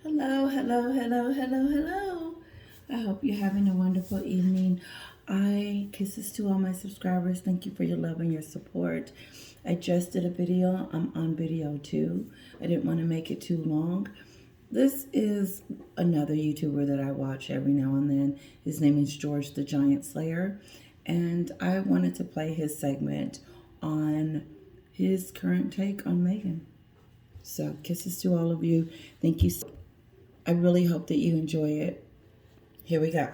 Hello, hello, hello, hello, hello. I hope you're having a wonderful evening. Kisses to all my subscribers. Thank you for your love and your support. I just did a video. I'm on video too. I didn't want to make it too long. This is another YouTuber that I watch every now and then. His name is George the Giant Slayer. And I wanted to play his segment on his current take on Meghan. So kisses to all of you. Thank you. I really hope that you enjoy it. Here we go.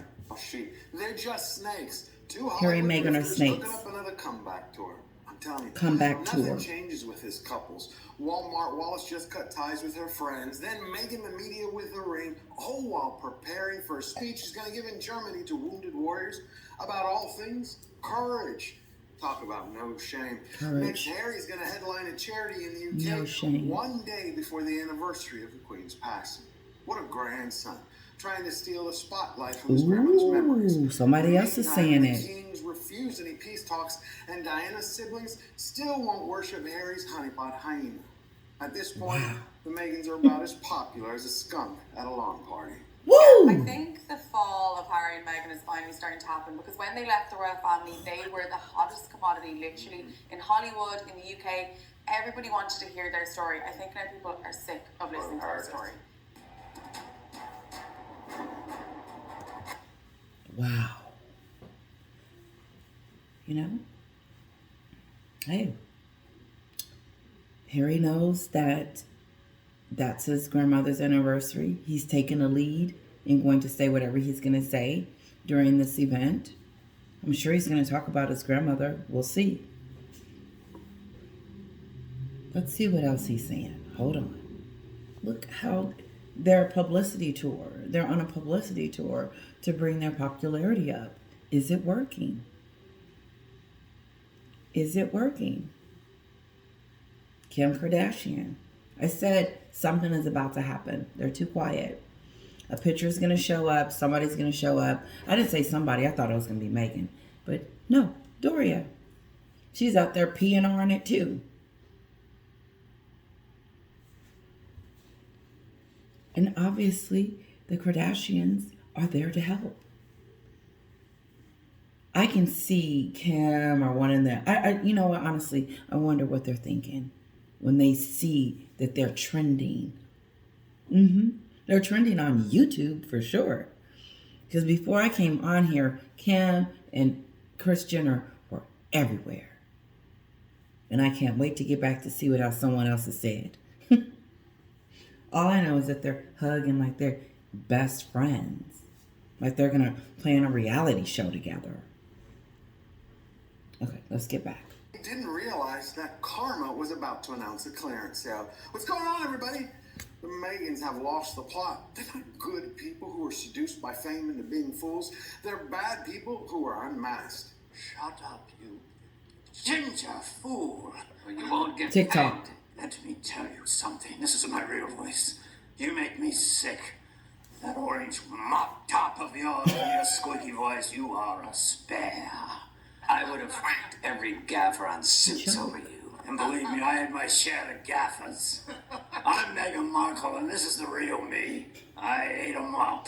They're just snakes. Two Harry and Hollywood Meghan are drifters snakes. hooking up another comeback tour. I'm telling you, Comeback nothing tour. changes with his couples. Wallace just cut ties with her friends. Then Meghan the media with the ring. All while preparing for a speech she's going to give in Germany to wounded warriors about all things courage. Talk about no shame. Courage. Next, Harry's going to headline a charity in the UK No shame. one day before the anniversary of the Queen's passing. What a grandson. Trying to steal the spotlight from his grandmother's memories. Ooh, somebody else is saying the it. Kings refuse any peace talks, and Diana's siblings still won't worship Harry's honeypot hyena. At this point, the Meghans are about as popular as a skunk at a lawn party. Woo! I think the fall of Harry and Meghan is finally starting to happen because when they left the royal family, they were the hottest commodity, literally, in Hollywood, in the UK. Everybody wanted to hear their story. I think now people are sick of listening to their story. Wow. You know? Hey. Harry knows that that's his grandmother's anniversary. He's taking a lead and going to say whatever he's going to say during this event. I'm sure he's going to talk about his grandmother. We'll see. Let's see what else he's saying. Hold on. Look how they're a publicity tour. They're on a publicity tour to bring their popularity up. Is it working? Is it working? Kim Kardashian. I said something is about to happen. They're too quiet. A picture's going to show up. Somebody's going to show up. I didn't say somebody. I thought it was going to be Meghan. But no, Doria. She's out there PNRing it too. And obviously, the Kardashians are there to help. I can see Kim or one in there. You know what? Honestly, I wonder what they're thinking when they see that they're trending. They're trending on YouTube for sure. Because before I came on here, Kim and Kris Jenner were everywhere. And I can't wait to get back to see what else someone else has said. All I know is that they're hugging like they're best friends. Like they're going to play in a reality show together. Okay, let's get back. I didn't realize that Karma was about to announce a clearance sale. What's going on, everybody? The Meghans have lost the plot. They're not good people who are seduced by fame into being fools. They're bad people who are unmasked. Shut up, you ginger fool. You won't get TikTok. paid. Let me tell you something. This is my real voice. You make me sick. That orange mop top of yours and your squeaky voice, you are a spare. I would have whacked every gaffer on Suits over you. And believe me, I had my share of gaffers. I'm Meghan Markle, and this is the real me. I ate 'em up.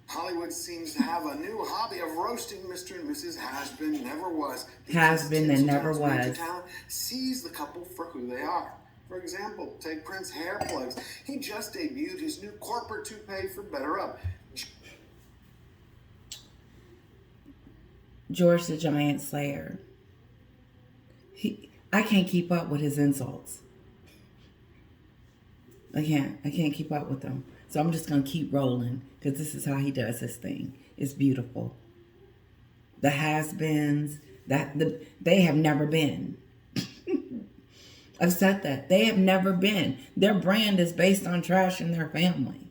Hollywood seems to have a new hobby of roasting Mr. and Mrs. Has-Been Never Was. Has-Been and Never Was. Talent sees the couple for who they are. For example, take Prince Hair Plugs. He just debuted his new corporate toupee for Better Up. George the Giant Slayer. I can't keep up with his insults. I can't keep up with them. So I'm just going to keep rolling because this is how he does his thing. It's beautiful. The has-beens, they have never been. I've said that. They have never been. Their brand is based on trashing their family.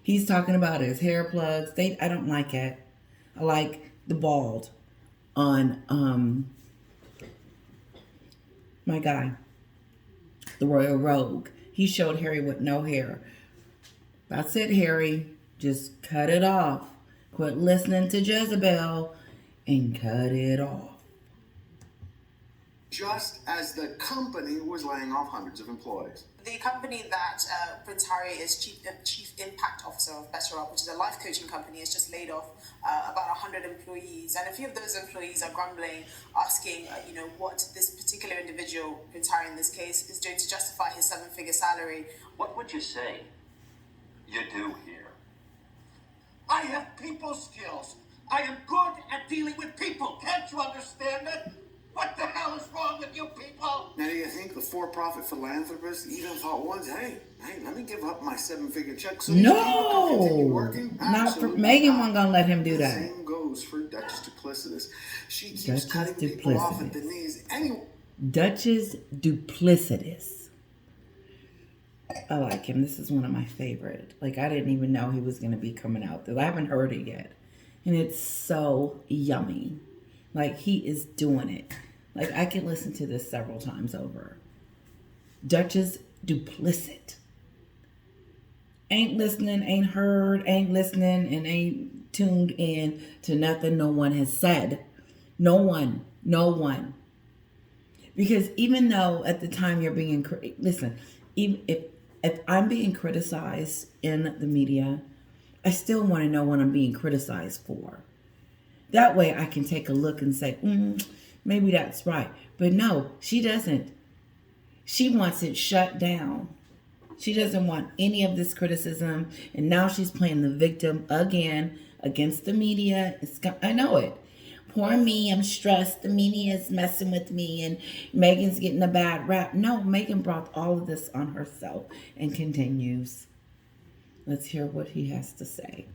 He's talking about his hair plugs. I don't like it. I like the bald on my guy, the Royal Rogue. He showed Harry with no hair. That's it, Harry. Just cut it off. Quit listening to Jezebel and cut it off. Just as the company was laying off hundreds of employees. the company that Prince Harry is chief impact officer of Better Up, which is a life coaching company, has just laid off about 100 employees, and a few of those employees are grumbling, asking, what this particular individual, Prince Harry in this case, is doing to justify his 7-figure salary. What would you say you do here? I have people skills. I am good at dealing with people. Can't you understand it? What the hell is wrong with you people? Now, do you think the for-profit philanthropist even thought once, hey, let me give up my 7-figure check so these people can continue working? Not for Absolutely Meghan not. wasn't gonna let him do The that. same goes for Duchess Duplicitous. She keeps Duchess cutting people off at the Duplicitous. knees. Anyway. Duchess Duplicitous. I like him. This is one of my favorite. Like, I didn't even know he was gonna be coming out. I haven't heard it yet, and it's so yummy. Like, he is doing it. Like, I can listen to this several times over. Duchess Duplicit. Ain't listening, ain't heard, ain't listening, and ain't tuned in to nothing no one has said. No one. Because even though at the time you're being, listen, even if I'm being criticized in the media, I still want to know what I'm being criticized for. That way I can take a look and say, maybe that's right. But no, she doesn't. She wants it shut down. She doesn't want any of this criticism. And now she's playing the victim again against the media. I know it. Poor me, I'm stressed. The media is messing with me and Meghan's getting a bad rap. No, Meghan brought all of this on herself and continues. Let's hear what he has to say.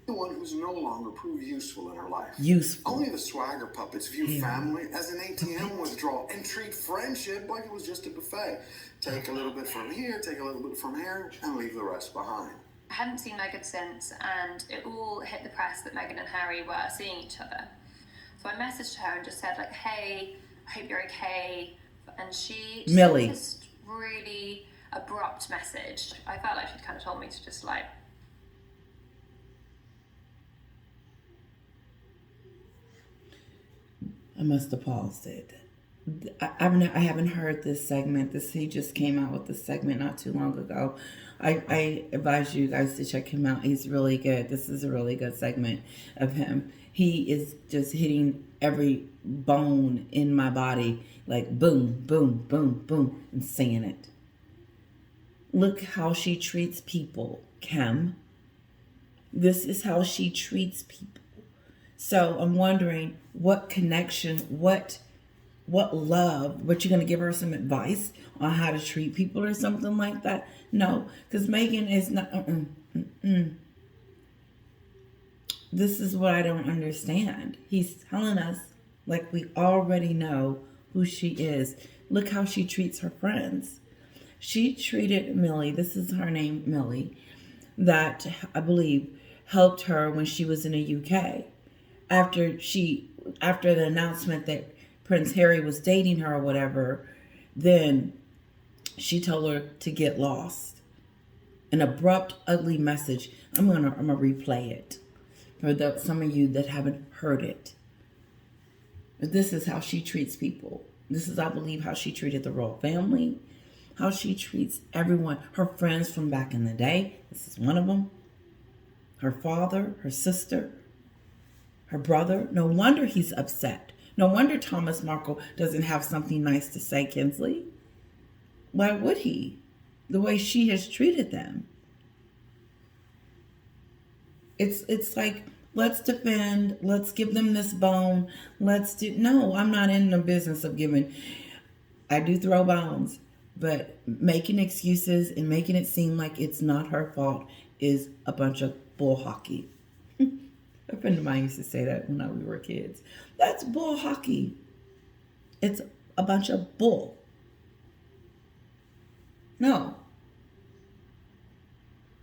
The one who's no longer proved useful in her life. Useful. Only the swagger puppets view family as an ATM withdrawal and treat friendship like it was just a buffet. Take a little bit from here, take a little bit from here, and leave the rest behind. I hadn't seen Meghan since, and it all hit the press that Meghan and Harry were seeing each other. So I messaged her and just said, like, hey, I hope you're okay. And she just Millie. sent this really abrupt message. I felt like she'd kind of told me to just, like, I must have paused it. I haven't heard this segment. He just came out with this segment not too long ago. I advise you guys to check him out. He's really good. This is a really good segment of him. He is just hitting every bone in my body, like boom, boom, boom, boom, and saying it. Look how she treats people, Kim. This is how she treats people. So I'm wondering what connection, what love, but you're going to give her some advice on how to treat people or something like that? No, because Meghan is not, This is what I don't understand. He's telling us, like, we already know who she is. Look how she treats her friends. She treated Millie, this is her name, Millie, that I believe helped her when she was in the UK. After the announcement that Prince Harry was dating her or whatever, then she told her to get lost. An abrupt, ugly message. I'm gonna replay it for some of you that haven't heard it. But this is how she treats people. This is, I believe, how she treated the royal family, how she treats everyone, her friends from back in the day. This is one of them. Her father, her sister, her brother. No wonder he's upset. No wonder Thomas Markle doesn't have something nice to say, Kinsley. Why would he? The way she has treated them. It's like, let's defend, let's give them this bone, no, I'm not in the business of giving. I do throw bones, but making excuses and making it seem like it's not her fault is a bunch of bull hockey. A friend of mine used to say that when we were kids. That's bull hockey. It's a bunch of bull. No.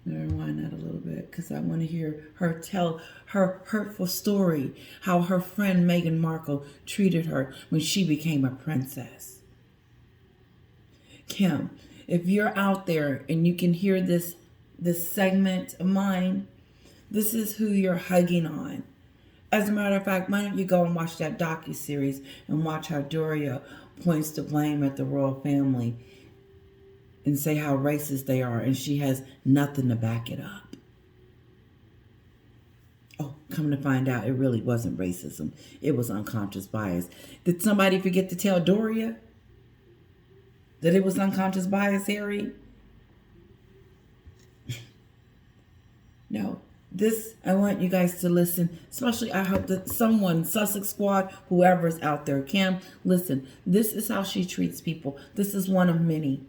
Rewind that a little bit because I want to hear her tell her hurtful story, how her friend Meghan Markle treated her when she became a princess. Kim, if you're out there and you can hear this segment of mine, this is who you're hugging on. As a matter of fact, why don't you go and watch that docuseries and watch how Doria points the blame at the royal family. and say how racist they are, and she has nothing to back it up. Oh, come to find out, it really wasn't racism. It was unconscious bias. Did somebody forget to tell Doria that it was unconscious bias, Harry? No. This, I want you guys to listen. Especially, I hope that someone, Sussex Squad, whoever's out there, Cam, listen. This is how she treats people. This is one of many.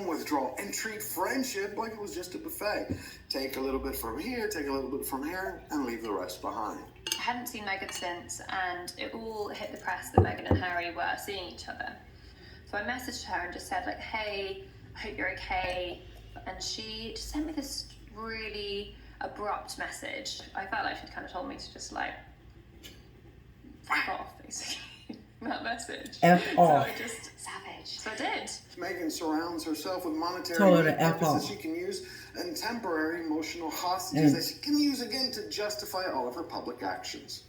Withdrawal and treat friendship like it was just a buffet. Take a little bit from here, take a little bit from here, and leave the rest behind. I hadn't seen Meghan since, and it all hit the press that Meghan and Harry were seeing each other. So I messaged her and just said, like, hey, I hope you're okay. And she just sent me this really abrupt message. I felt like she'd kind of told me to just, like, fuck off, basically. That message. F off. So I just, savage. So I did. Meghan surrounds herself with monetary Told her to F purposes off. she can use and temporary emotional hostages that she can use again to justify all of her public actions.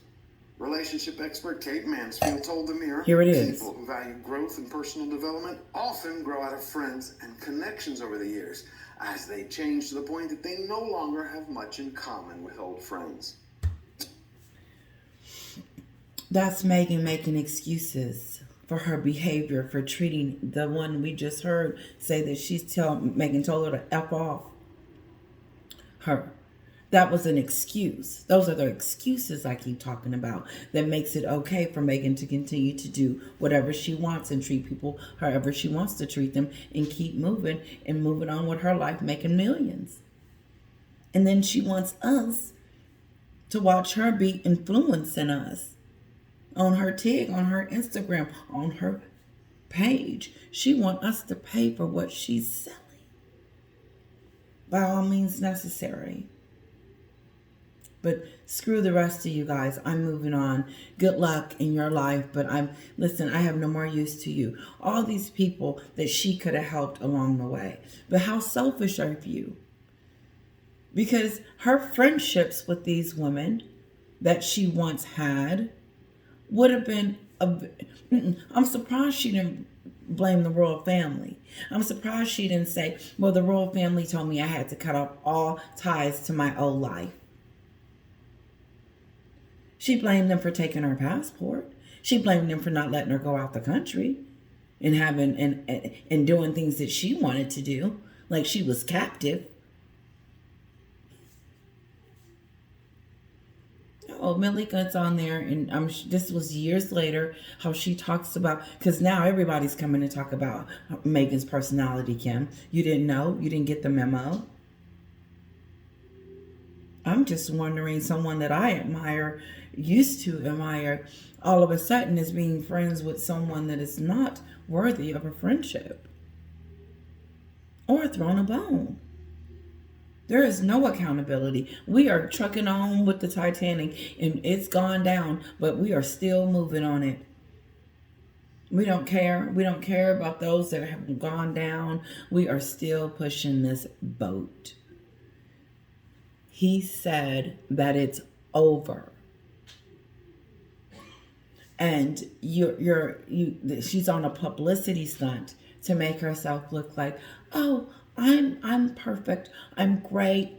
Relationship expert Kate Mansfield told the Mirror, Here it is. people who value growth and personal development often grow out of friends and connections over the years, as they change to the point that they no longer have much in common with old friends. That's Meghan making excuses for her behavior, for treating the one we just heard say that Meghan told her to F off her. That was an excuse. Those are the excuses I keep talking about that makes it okay for Meghan to continue to do whatever she wants and treat people however she wants to treat them and keep moving and moving on with her life, making millions. And then she wants us to watch her be influencing us on her TIG, on her Instagram, on her page. She wants us to pay for what she's selling. By all means necessary. But screw the rest of you guys. I'm moving on. Good luck in your life. But listen, I have no more use to you. All these people that she could have helped along the way. But how selfish are you? Because her friendships with these women that she once had would have been, I'm surprised she didn't blame the royal family. I'm surprised she didn't say, well, the royal family told me I had to cut off all ties to my old life. She blamed them for taking her passport. She blamed them for not letting her go out the country and having and doing things that she wanted to do, like she was captive. Oh, Malika's on there, and this was years later, how she talks about, because now everybody's coming to talk about Meghan's personality, Kim. You didn't know? You didn't get the memo? I'm just wondering, someone that I admire, used to admire, all of a sudden is being friends with someone that is not worthy of a friendship or thrown a bone. There is no accountability. We are trucking on with the Titanic and it's gone down, but we are still moving on it. We don't care. We don't care about those that have gone down. We are still pushing this boat. He said that it's over. And she's on a publicity stunt to make herself look like, oh, I'm perfect. I'm great.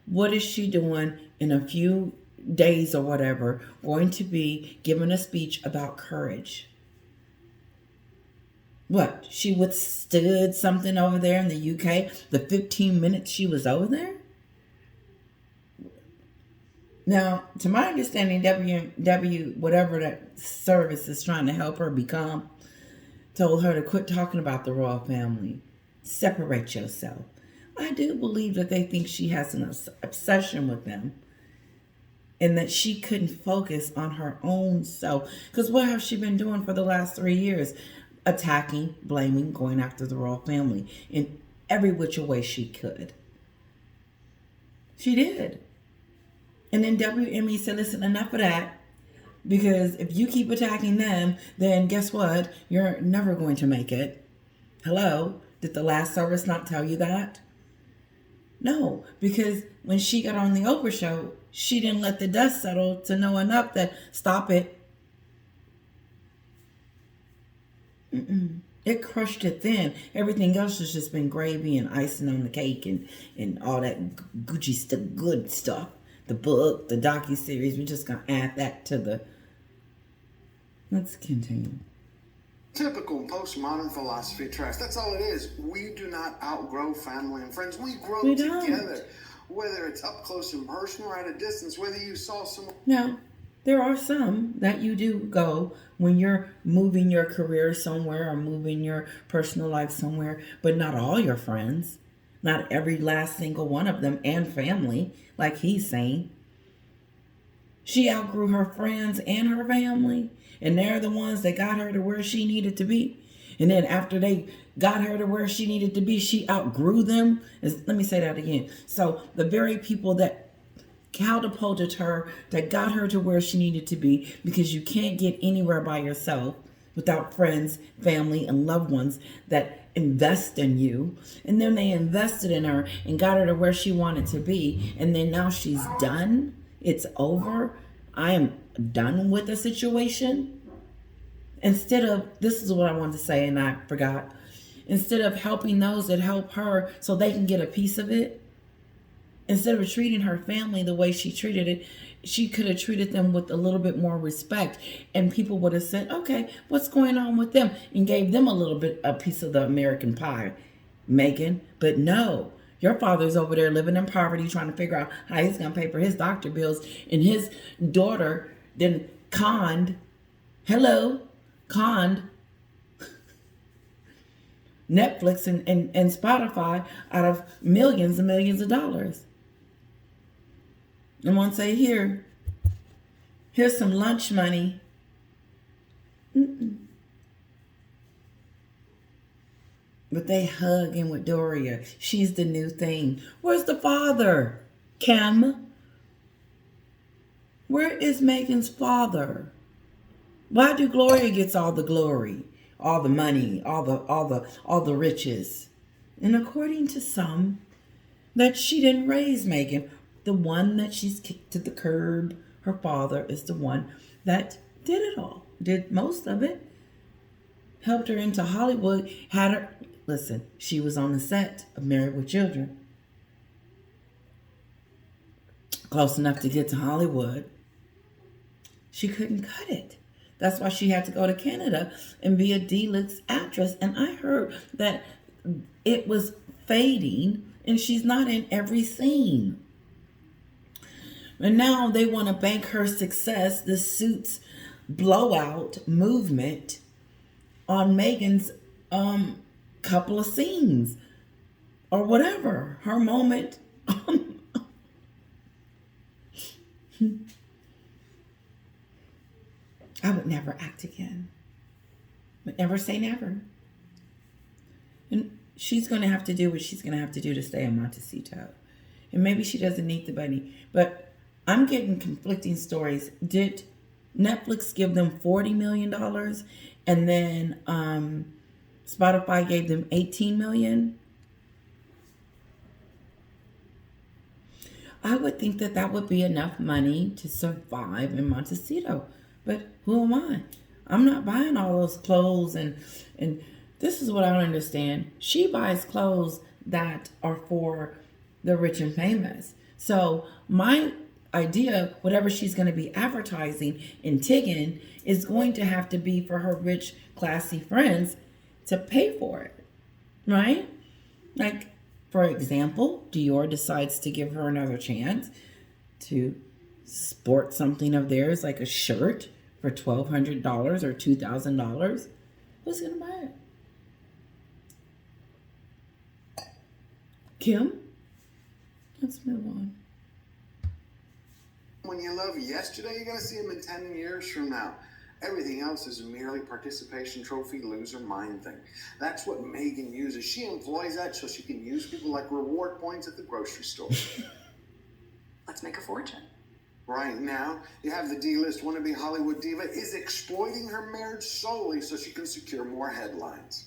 What is she doing in a few days or whatever? Going to be giving a speech about courage. What? She withstood something over there in the UK? The 15 minutes she was over there? Now, to my understanding, whatever that service is trying to help her become, told her to quit talking about the royal family. Separate yourself. I do believe that they think she has an obsession with them and that she couldn't focus on her own self. Because what has she been doing for the last 3 years? Attacking, blaming, going after the royal family in every which way she could. She did. And then WME said, listen, enough of that. Because if you keep attacking them, then guess what? You're never going to make it. Hello? Did the last service not tell you that? No, because when she got on the Oprah show, she didn't let the dust settle to know enough that stop it. It crushed it thin. Everything else has just been gravy and icing on the cake and all that Gucci stuff, good stuff. The book, the docu-series, we're just going to add that to the... Let's continue. Typical postmodern philosophy tracks. That's all it is. We do not outgrow family and friends. We grow We don't. together. Whether it's up close and personal or at a distance, whether you saw someone... Now, there are some that you do go when you're moving your career somewhere or moving your personal life somewhere, but not all your friends. Not every last single one of them and family, like he's saying. She outgrew her friends and her family, and they're the ones that got her to where she needed to be. And then after they got her to where she needed to be, she outgrew them. Let me say that again. So the very people that catapulted her, that got her to where she needed to be, because you can't get anywhere by yourself without friends, family, and loved ones that invest in you. And then they invested in her and got her to where she wanted to be. And then now she's done. It's over. I am done with the situation. Instead of, this is what I wanted to say and I forgot. Instead of helping those that help her so they can get a piece of it, instead of treating her family the way she treated it, she could have treated them with a little bit more respect. And people would have said, okay, what's going on with them? And gave them a piece of the American pie, Meghan. But no, your father's over there living in poverty, trying to figure out how he's going to pay for his doctor bills. And his daughter then conned Netflix and Spotify out of millions and millions of dollars. And want to say, here's some lunch money. But they hugging with Doria. She's the new thing. Where's the father? Kim? Where is Meghan's father? Why do Gloria gets all the glory, all the money, all the riches? And according to some, that she didn't raise Meghan. The one that she's kicked to the curb, her father, is the one that did it all, did most of it, helped her into Hollywood, had her, listen, she was on the set of Married with Children, close enough to get to Hollywood. She couldn't cut it. That's why she had to go to Canada and be a D-list actress. And I heard that it was fading and she's not in every scene. And now they want to bank her success, the Suits blowout movement, on Meghan's couple of scenes or whatever, her moment. I would never act again. But never say never. And she's going to have to do what she's going to have to do to stay in Montecito. And maybe she doesn't need the money. But I'm getting conflicting stories. Did Netflix give them $40 million and then Spotify gave them $18 million? I would think that that would be enough money to survive in Montecito. But who am I? I'm not buying all those clothes and this is what I don't understand. She buys clothes that are for the rich and famous. So my idea, whatever she's going to be advertising and tigging, is going to have to be for her rich, classy friends to pay for it, right? Like, for example, Dior decides to give her another chance to sport something of theirs, like a shirt for $1,200 or $2,000. Who's going to buy it? Kim? Let's move on. When you love yesterday, you're going to see him in 10 years from now. Everything else is merely participation trophy loser mind thing. That's what Meghan uses. She employs that so she can use people like reward points at the grocery store. Let's make a fortune. Right now, you have the D-list wannabe Hollywood diva is exploiting her marriage solely so she can secure more headlines.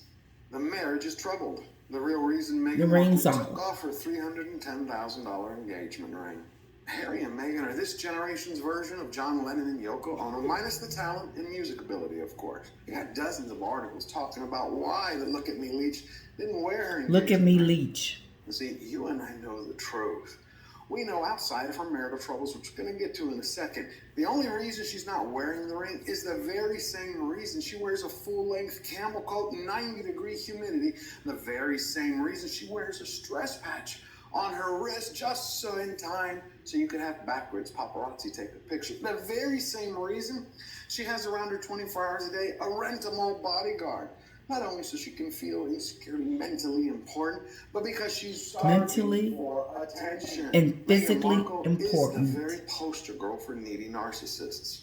The marriage is troubled. The real reason Meghan took off her $310,000 engagement ring. Harry and Meghan are this generation's version of John Lennon and Yoko Ono, minus the talent and music ability, of course. You got dozens of articles talking about why the Look at Me Leach didn't wear her engagement Look at me ring. leech. You see, you and I know the truth. We know outside of her marital troubles, which we're going to get to in a second, the only reason she's not wearing the ring is the very same reason she wears a full-length camel coat in 90-degree humidity, the very same reason she wears a stress patch on her wrist just so in time so you can have backwards paparazzi take a picture. The very same reason she has around her 24 hours a day a rent-a-mall bodyguard. Not only so she can feel insecurely mentally important, but because she's Mentally for attention. and Meghan physically Markle important. is the very poster girl for needy narcissists.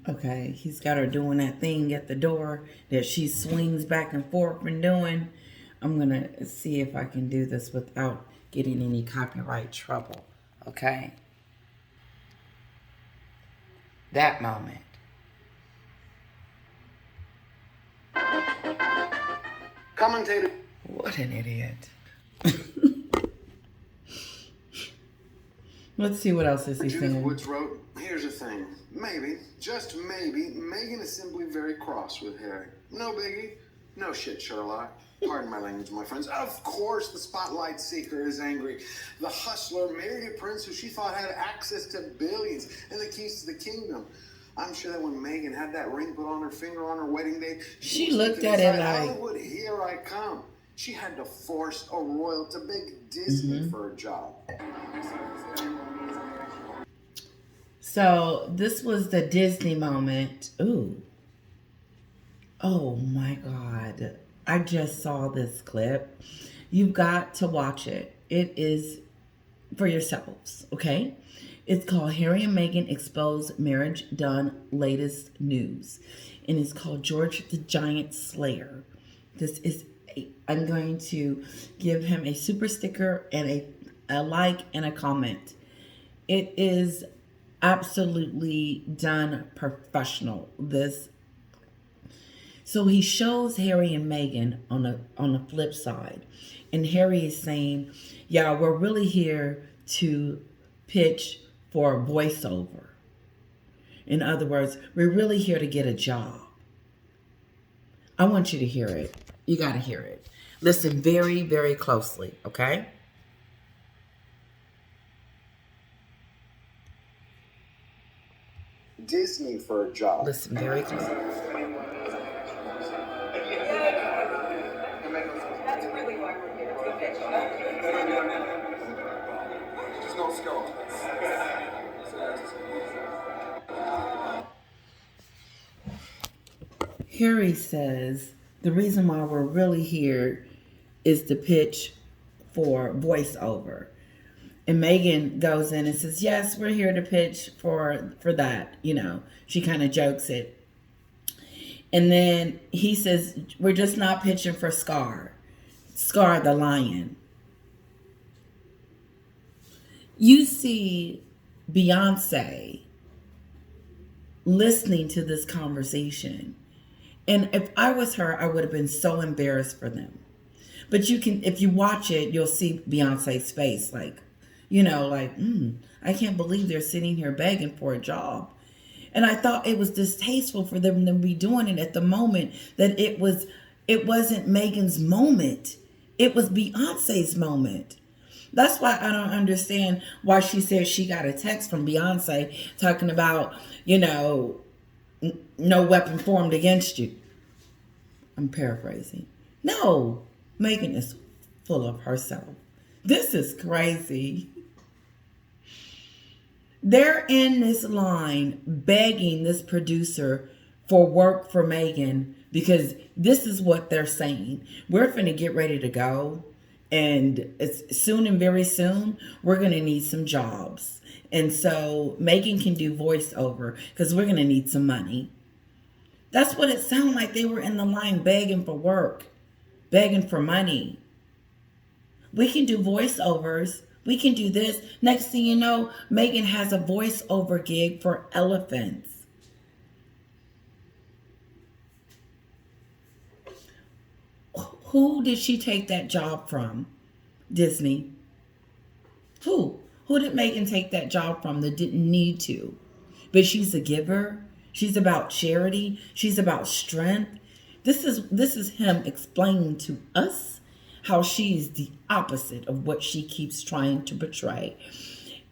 Okay, he's got her doing that thing at the door that she swings back and forth and doing. I'm going to see if I can do this without getting any copyright trouble. Okay? That moment. Commentator. What an idiot. Let's see what else is he Judith saying. Woods wrote, here's the thing. Maybe, just maybe, Meghan is simply very cross with Harry. No biggie. No shit, Sherlock. Pardon my language, my friends. Of course the spotlight seeker is angry. The hustler married a prince who she thought had access to billions and the keys to the kingdom. I'm sure that when Meghan had that ring put on her finger on her wedding day, She was looked thinking at it inside, like- Hollywood, here I come. She had to force a royal to beg Disney for a job. So this was the Disney moment. Ooh. Oh my God. I just saw this clip. You've got to watch it. It is for yourselves, okay? It's called Harry and Meghan Expose Marriage Done Latest News. And it's called George the Giant Slayer. I'm going to give him a super sticker and a like and a comment. It is absolutely done professional. So he shows Harry and Meghan on the flip side. And Harry is saying, yeah, we're really here to pitch for a voiceover. In other words, we're really here to get a job. I want you to hear it. You got to hear it. Listen very, very closely, okay? Disney for a job. Listen very closely. That's really why we're here. To pitch. Just no scope. Harry says the reason why we're really here is to pitch for voiceover. And Meghan goes in and says, yes, we're here to pitch for that. You know, she kind of jokes it. And then he says, we're just not pitching for Scar the lion. You see Beyonce listening to this conversation. And if I was her, I would have been so embarrassed for them. But you can, if you watch it, you'll see Beyonce's face like, you know, like, I can't believe they're sitting here begging for a job. And I thought it was distasteful for them to be doing it at the moment that it wasn't Meghan's moment. It was Beyonce's moment. That's why I don't understand why she said she got a text from Beyonce talking about, you know, no weapon formed against you. I'm paraphrasing. No, Meghan is full of herself. This is crazy. They're in this line begging this producer for work for Meghan because this is what they're saying. We're finna get ready to go. And it's soon and very soon, we're going to need some jobs. And so Meghan can do voiceover because we're going to need some money. That's what it sounded like. They were in the line begging for work, begging for money. We can do voiceovers. We can do this. Next thing you know, Meghan has a voiceover gig for elephants. Who did she take that job from? Disney. Who? Who did Meghan take that job from that didn't need to? But she's a giver. She's about charity. She's about strength. This is him explaining to us how she's the opposite of what she keeps trying to portray.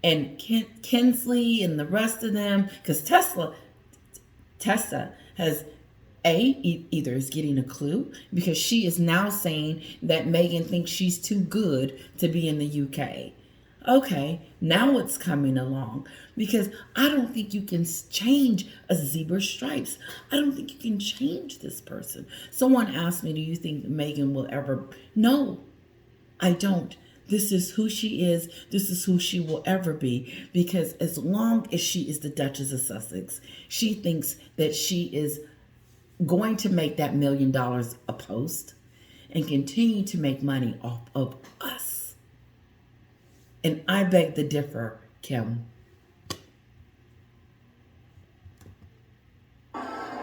And Kinsley and the rest of them, because Tessa has either is getting a clue, because she is now saying that Meghan thinks she's too good to be in the UK. Okay, now it's coming along, because I don't think you can change a zebra stripes. I don't think you can change this person. Someone asked me, do you think Meghan will ever? No, I don't. This is who she is. This is who she will ever be, because as long as she is the Duchess of Sussex, she thinks that she is going to make that $1 million a post and continue to make money off of us. And I beg to differ, Kim.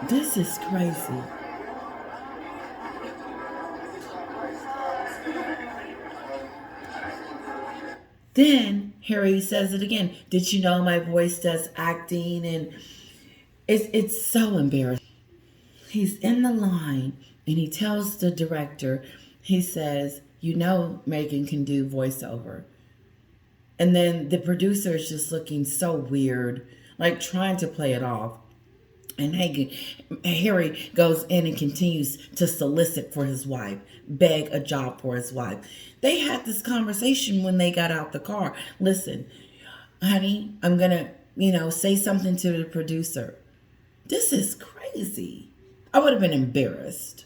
This is crazy. Then Harry says it again. Did you know my voice does acting? And it's so embarrassing. He's in the line and he tells the director, he says, you know Meghan can do voiceover. And then the producer is just looking so weird, like trying to play it off. And Harry goes in and continues to solicit for his wife, beg a job for his wife. They had this conversation when they got out the car. Listen, honey, I'm going to, say something to the producer. This is crazy. I would have been embarrassed.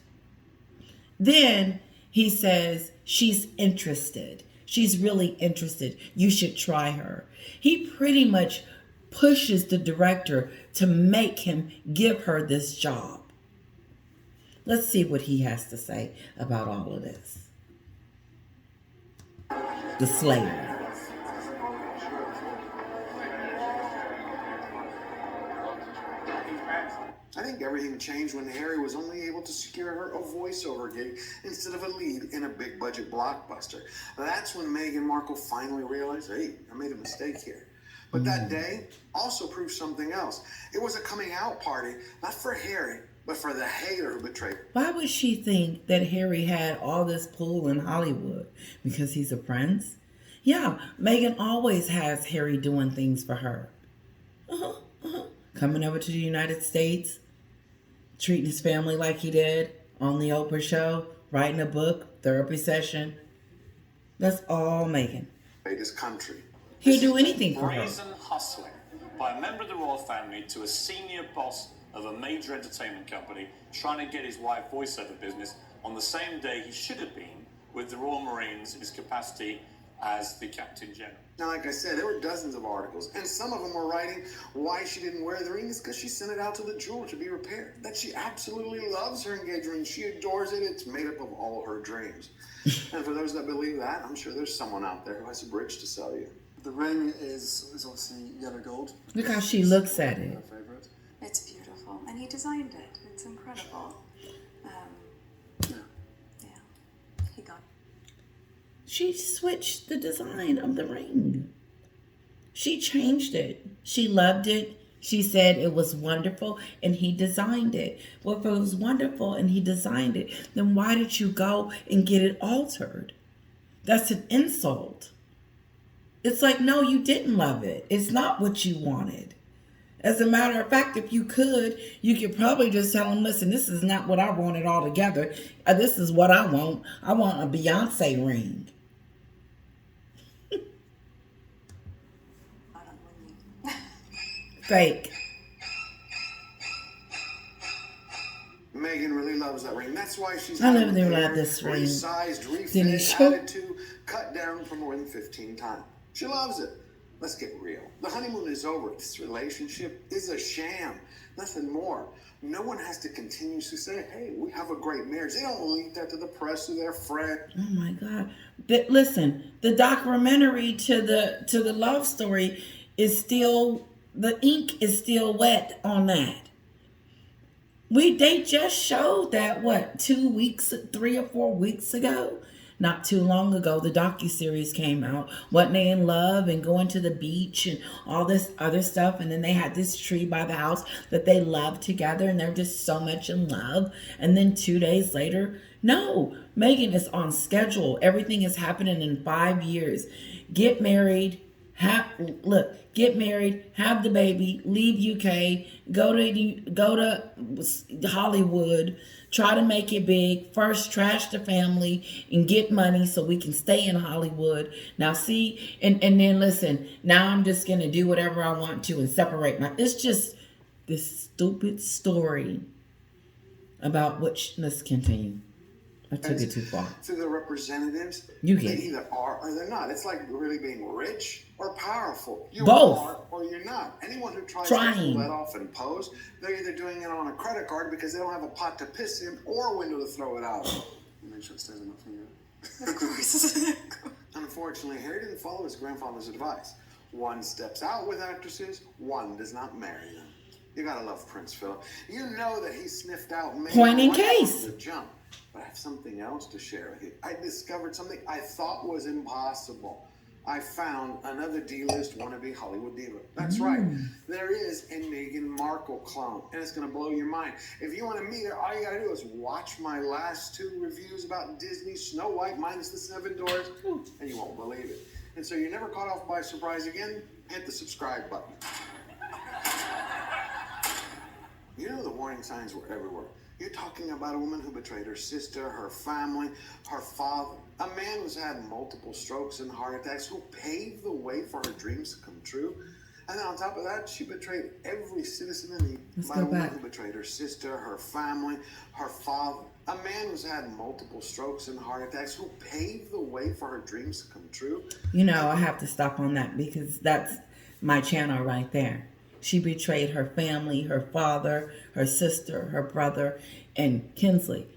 Then he says, she's interested. She's really interested. You should try her. He pretty much pushes the director to make him give her this job. Let's see what he has to say about all of this. The Slayer. I think everything changed when Harry was only able to secure her a voiceover gig instead of a lead in a big budget blockbuster. That's when Meghan Markle finally realized, hey, I made a mistake here. But that day also proved something else. It was a coming out party, not for Harry, but for the hater who betrayed her. Why would she think that Harry had all this pull in Hollywood? Because he's a prince? Yeah, Meghan always has Harry doing things for her. Coming over to the United States, treating his family like he did on the Oprah show, writing a book, therapy session. That's all Meghan. This country. He'll do anything for her. Brazen hustling by a member of the royal family to a senior boss of a major entertainment company trying to get his wife voiceover business on the same day he should have been with the Royal Marines in his capacity as the Captain General. Now, like I said, there were dozens of articles, and some of them were writing why she didn't wear the ring is because she sent it out to the jeweler to be repaired. That she absolutely loves her engagement ring. She adores it. It's made up of all her dreams. And for those that believe that, I'm sure there's someone out there who has a bridge to sell you. The ring is obviously yellow gold. Look how she looks at it. My favorite. It's beautiful, and he designed it. It's incredible. He got. She switched the design of the ring. She changed it. She loved it. She said it was wonderful, and he designed it. Well, if it was wonderful and he designed it, then why did you go and get it altered? That's an insult. It's like, no, you didn't love it. It's not what you wanted. As a matter of fact, if you could probably just tell him, listen, this is not what I wanted altogether. This is what I want. I want a Beyonce ring. Fake. Meghan really loves that ring. That's why she's I never love this ring. Resized, Didn't refit, show? added to, cut down for more than 15 times. She loves it. Let's get real. The honeymoon is over. This relationship is a sham. Nothing more. No one has to continuously say, hey, we have a great marriage. They don't leak that to the press or their friend. Oh my God. But listen, the documentary to the love story is still, the ink is still wet on that. They just showed that, what, 2 weeks, 3 or 4 weeks ago, not too long ago, the docuseries came out. Wasn't they in love and going to the beach and all this other stuff? And then they had this tree by the house that they love together, and they're just so much in love. And then 2 days later, no, Meghan is on schedule. Everything is happening in 5 years. Get married. Get married, have the baby, leave UK, go to Hollywood, try to make it big. First, trash the family and get money so we can stay in Hollywood. Now, see, and then listen. Now I'm just gonna do whatever I want to and separate my. It's just this stupid story about which. Let's continue. I took it too far. To the representatives, they either are or they're not. It's like really being rich or powerful. You Both. are or you're not. Anyone who tries Trying. to pull that off and pose, they're either doing it on a credit card because they don't have a pot to piss in or a window to throw it out. Make sure it stays in my finger. Of course. Unfortunately, Harry didn't follow his grandfather's advice. One steps out with actresses, one does not marry them. You gotta love Prince Philip. You know that he sniffed out Meghan Point in right case. from the jump. But I have something else to share with you. I discovered something I thought was impossible. I found another D-list wannabe Hollywood diva. That's right. There is a Meghan Markle clone, and it's going to blow your mind. If you want to meet her, all you got to do is watch my last 2 reviews about Disney's Snow White minus the 7 Dwarfs, and you won't believe it. And so you're never caught off by surprise again, hit the subscribe button. You know the warning signs were everywhere. You're talking about a woman who betrayed her sister, her family, her father. A man who's had multiple strokes and heart attacks, who paved the way for her dreams to come true. And then on top of that, she betrayed every citizen in the Let's by go a woman back. who betrayed her sister, her family, her father. A man who's had multiple strokes and heart attacks, who paved the way for her dreams to come true. You know, I have to stop on that because that's my channel right there. She betrayed her family, her father, her sister, her brother, and Kinsley.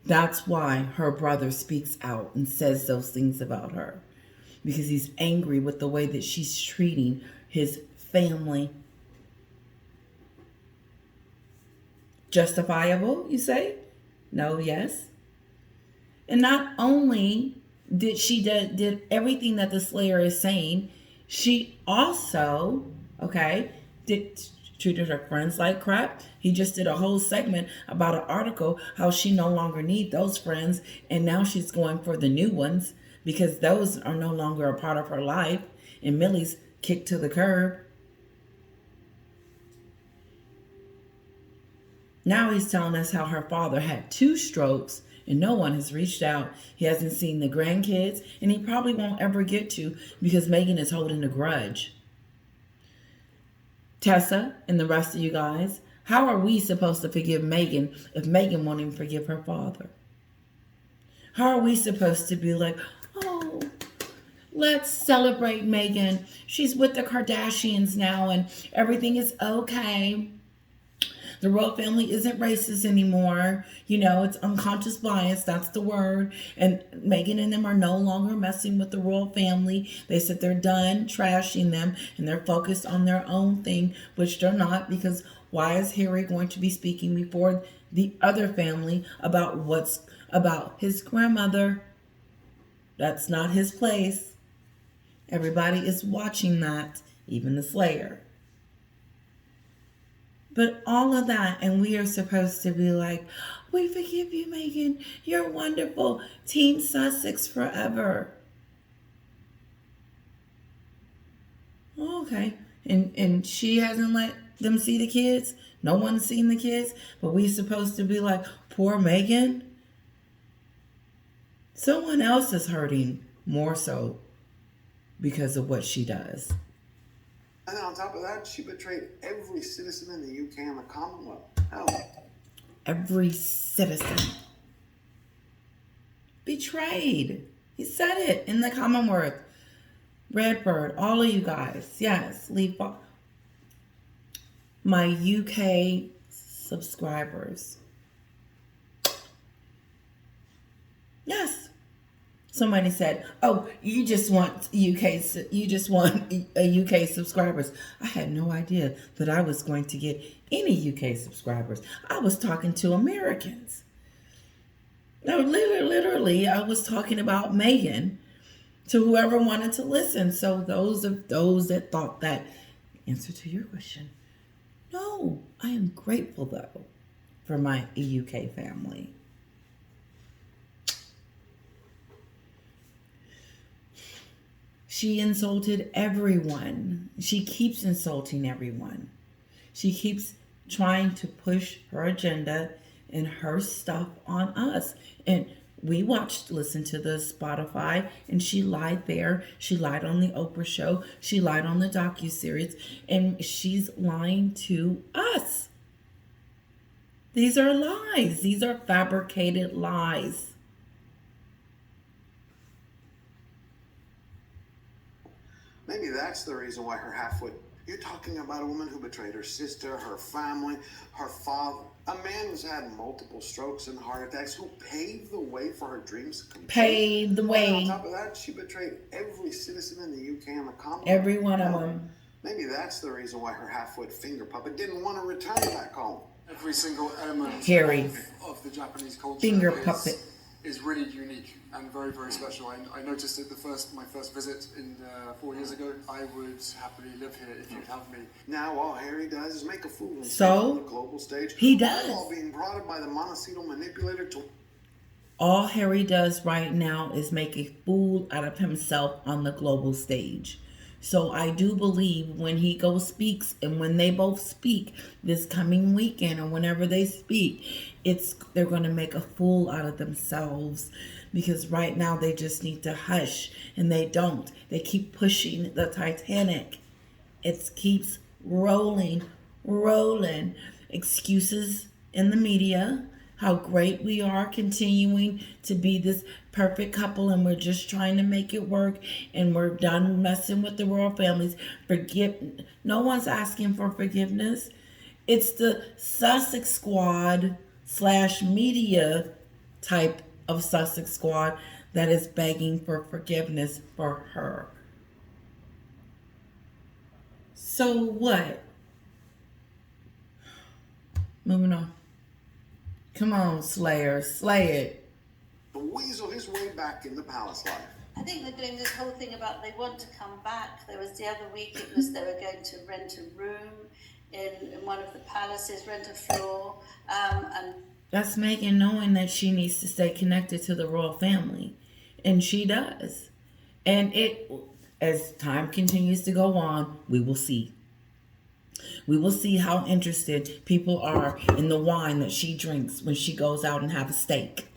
That's why her brother speaks out and says those things about her. Because he's angry with the way that she's treating his family. Justifiable, you say? No, yes. And not only did she did everything that the Slayer is saying, she also, treated her friends like crap. He just did a whole segment about an article how she no longer need those friends, and now she's going for the new ones because those are no longer a part of her life, and Millie's kicked to the curb. Now he's telling us how her father had 2 strokes and no one has reached out. He hasn't seen the grandkids, and he probably won't ever get to because Meghan is holding a grudge. Tessa and the rest of you guys, how are we supposed to forgive Meghan if Meghan won't even forgive her father? How are we supposed to be like, oh, let's celebrate Meghan. She's with the Kardashians now and everything is okay. The royal family isn't racist anymore. You know, it's unconscious bias. That's the word. And Meghan and them are no longer messing with the royal family. They said they're done trashing them and they're focused on their own thing, which they're not, because why is Harry going to be speaking before the other family about what's about his grandmother? That's not his place. Everybody is watching that, even the Slayer. But all of that, and we are supposed to be like, we forgive you, Meghan. You're wonderful. Team Sussex forever. Okay. And she hasn't let them see the kids. No one's seen the kids. But we supposed to be like, poor Meghan. Someone else is hurting more so because of what she does. And then on top of that, she betrayed every citizen in the UK and the Commonwealth. Hell. Every citizen. Betrayed. He said it in the Commonwealth. Redbird, all of you guys. Yes, leave my UK subscribers. Yes. Somebody said, "Oh, you just want UK subscribers." I had no idea that I was going to get any UK subscribers. I was talking to Americans. No, literally, I was talking about Meghan to whoever wanted to listen. So those that thought that, answer to your question, no, I am grateful though for my UK family. She insulted everyone. She keeps insulting everyone. She keeps trying to push her agenda and her stuff on us. And we listened to the Spotify, and she lied there. She lied on the Oprah show. She lied on the docuseries, and she's lying to us. These are lies. These are fabricated lies. Maybe that's the reason why her half-wit. You're talking about a woman who betrayed her sister, her family, her father. A man who's had multiple strokes and heart attacks, who paved the way for her dreams to come true. Paved the way. And on top of that, she betrayed every citizen in the UK and the Commonwealth. Every one of them. Maybe that's the reason why her half-wit finger puppet didn't want to return back home. Every single element Harry. of the Japanese culture Finger puppet. is really unique and very, very special. I noticed it my first visit 4 years ago. I would happily live here if you'd have me. Now all Harry does is make a fool of himself So, on the global stage. he does. All being brought up by the monocetal manipulator to... All Harry does right now is make a fool out of himself on the global stage. So I do believe when he speaks, and when they both speak this coming weekend or whenever they speak, they're going to make a fool out of themselves, because right now they just need to hush, and they don't. They keep pushing the Titanic. It keeps rolling. Excuses in the media, how great we are continuing to be this perfect couple, and we're just trying to make it work, and we're done messing with the royal families. No one's asking for forgiveness. It's the Sussex Squad / media type of Sussex Squad that is begging for forgiveness for her. So what? Moving on. Come on, Slayer, slay it. weasel his way back in the palace life. I think they're doing this whole thing about they want to come back. There was the other week, it was they were going to rent a room in one of the palaces, rent a floor, and that's Meghan knowing that she needs to stay connected to the royal family, and she does. And as time continues to go on, we will see. We will see how interested people are in the wine that she drinks when she goes out and have a steak.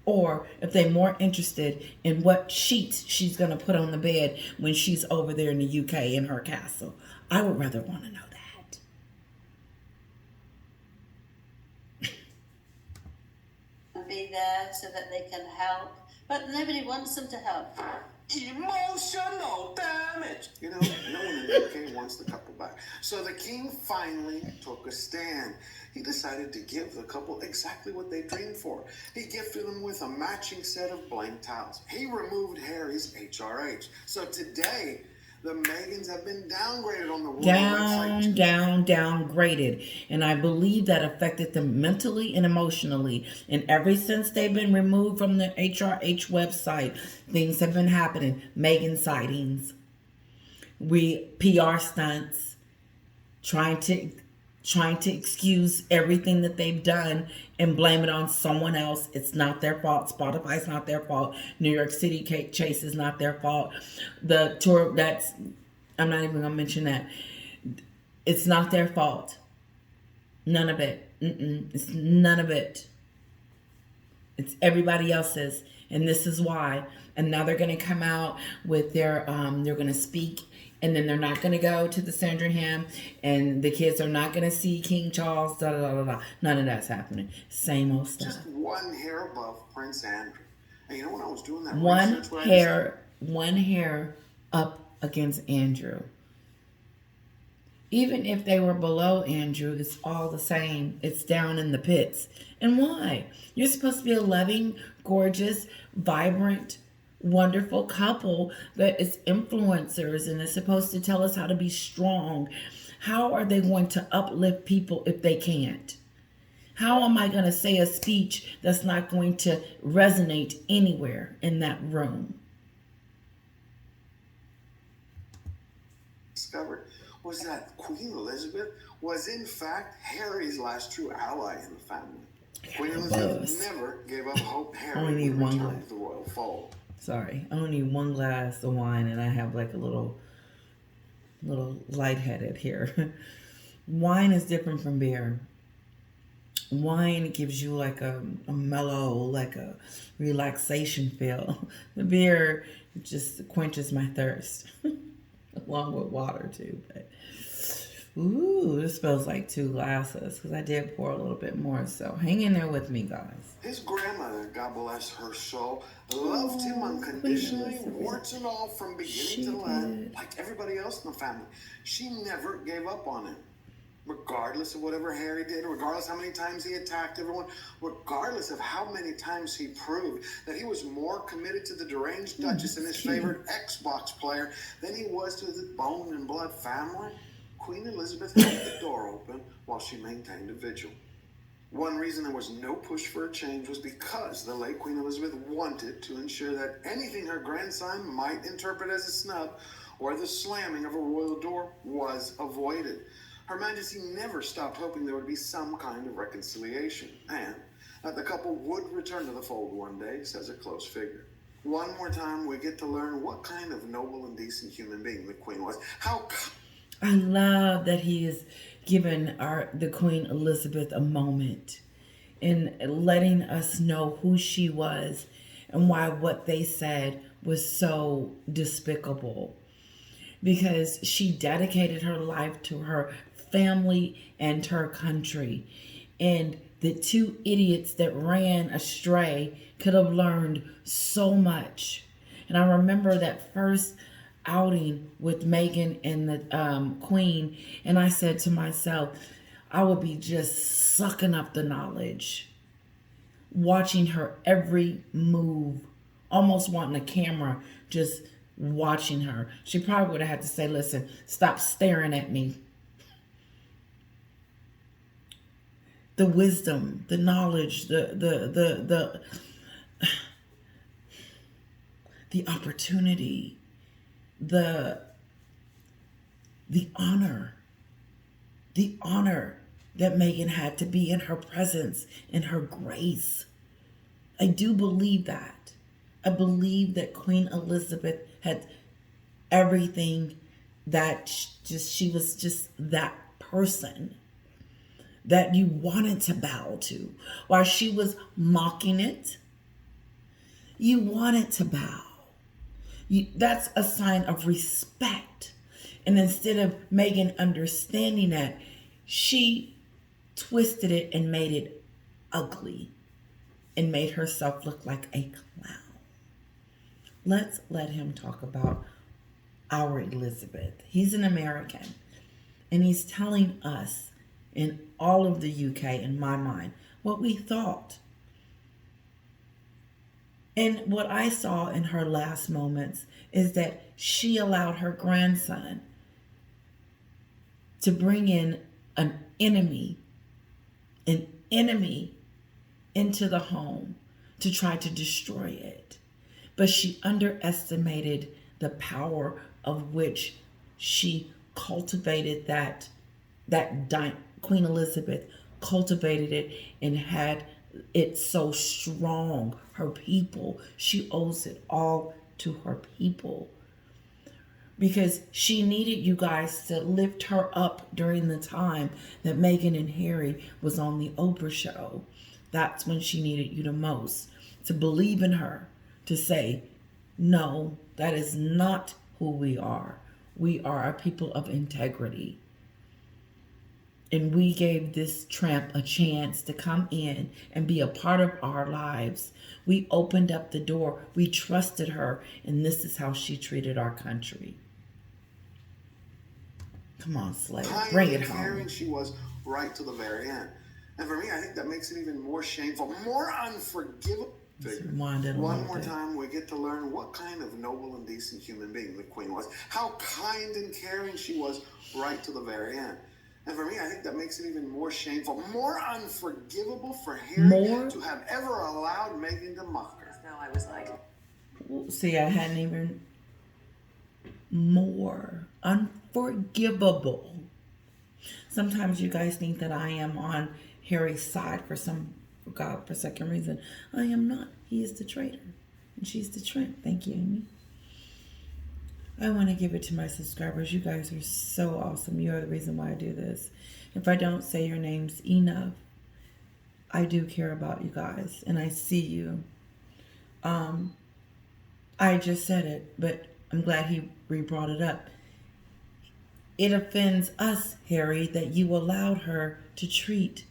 Or if they're more interested in what sheets she's going to put on the bed when she's over there in the UK in her castle. I would rather want to know that. and be there so that they can help. But nobody wants them to help. Emotional damage. You know, no one in the UK wants the couple back. So the king finally took a stand. He decided to give the couple exactly what they dreamed for. He gifted them with a matching set of blank towels. He removed Harry's HRH. So today, the Meghans have been downgraded on the royal website. Downgraded. And I believe that affected them mentally and emotionally. And ever since they've been removed from the HRH website, things have been happening. Meghan sightings, PR stunts, trying to excuse everything that they've done and blame it on someone else. It's not their fault. Spotify's not their fault. New York City Chase is not their fault. The tour, I'm not even going to mention that. It's not their fault. None of it. It's none of it. It's everybody else's. And this is why. And now they're going to come out with their, they're going to speak. And then they're not going to go to the Sandringham, and the kids are not going to see King Charles, None of that's happening. Same old stuff. Just one hair above Prince Andrew. And you know when I was doing that one hair up against Andrew. Even if they were below Andrew, it's all the same. It's down in the pits. And why? You're supposed to be a loving, gorgeous, vibrant, wonderful couple that is influencers and is supposed to tell us how to be strong. How are they going to uplift people if they can't? How am I going to say a speech that's not going to resonate anywhere in that room? Discovered was that Queen Elizabeth was in fact Harry's last true ally in the family. Queen Elizabeth never gave up hope Harry would return to the royal fold. Sorry, I only need one glass of wine and I have like a little lightheaded here. Wine is different from beer. Wine gives you like a mellow, like a relaxation feel. The beer just quenches my thirst. Along with water too. But ooh, this smells like 2 glasses because I did pour a little bit more. So hang in there with me, guys. His grandmother, God bless her soul, loved him unconditionally, warts and all, from beginning to end, like everybody else in the family. She never gave up on him. Regardless of whatever Harry did, regardless how many times he attacked everyone, regardless of how many times he proved that he was more committed to the deranged Duchess and his favorite Xbox player than he was to the bone and blood family, Queen Elizabeth held the door open while she maintained a vigil. One reason there was no push for a change was because the late Queen Elizabeth wanted to ensure that anything her grandson might interpret as a snub or the slamming of a royal door was avoided. Her Majesty never stopped hoping there would be some kind of reconciliation, and that the couple would return to the fold one day, says a close figure. One more time, we get to learn what kind of noble and decent human being the Queen was. I love that he has given the Queen Elizabeth a moment in letting us know who she was and why what they said was so despicable. Because she dedicated her life to her family and her country. And the 2 idiots that ran astray could have learned so much. And I remember that first outing with Meghan and the Queen, and I said to myself, I would be just sucking up the knowledge, watching her every move, almost wanting a camera, just watching her. She probably would have had to say, listen, stop staring at me. The wisdom, the knowledge, the opportunity, the honor that Meghan had to be in her presence, in her grace. I do believe that. I believe that Queen Elizabeth had everything that she was just that person that you wanted to bow to. While she was mocking it, you wanted to bow. That's a sign of respect. And instead of Meghan understanding that, she twisted it and made it ugly and made herself look like a clown. Let's let him talk about our Elizabeth. He's an American, and he's telling us in all of the UK, in my mind, what we thought. And what I saw in her last moments is that she allowed her grandson to bring in an enemy into the home to try to destroy it. But she underestimated the power of which she cultivated Queen Elizabeth cultivated it and had it so strong. Her people, she owes it all to her people. Because she needed you guys to lift her up during the time that Meghan and Harry was on the Oprah show. That's when she needed you the most. To believe in her. To say, no, that is not who we are. We are a people of integrity. And we gave this tramp a chance to come in and be a part of our lives. We opened up the door. We trusted her. And this is how she treated our country. Come on, Slade. Kind Bring it and caring home. she was right to the very end. And for me, I think that makes it even more shameful, more unforgivable. One more time, we get to learn what kind of noble and decent human being the Queen was. How kind and caring she was right to the very end. And for me, I think that makes it even more shameful, more unforgivable for Harry to have ever allowed Meghan to mock her. Now I was like, See, I hadn't even more unforgivable. Sometimes you guys think that I am on Harry's side for some godforsaken reason. I am not. He is the traitor, and she's the tramp. Thank you, Amy. I want to give it to my subscribers. You guys are so awesome. You are the reason why I do this. If I don't say your names enough, I do care about you guys, and I see you. I just said it, but I'm glad he re-brought it up. It offends us, Harry, that you allowed her to treat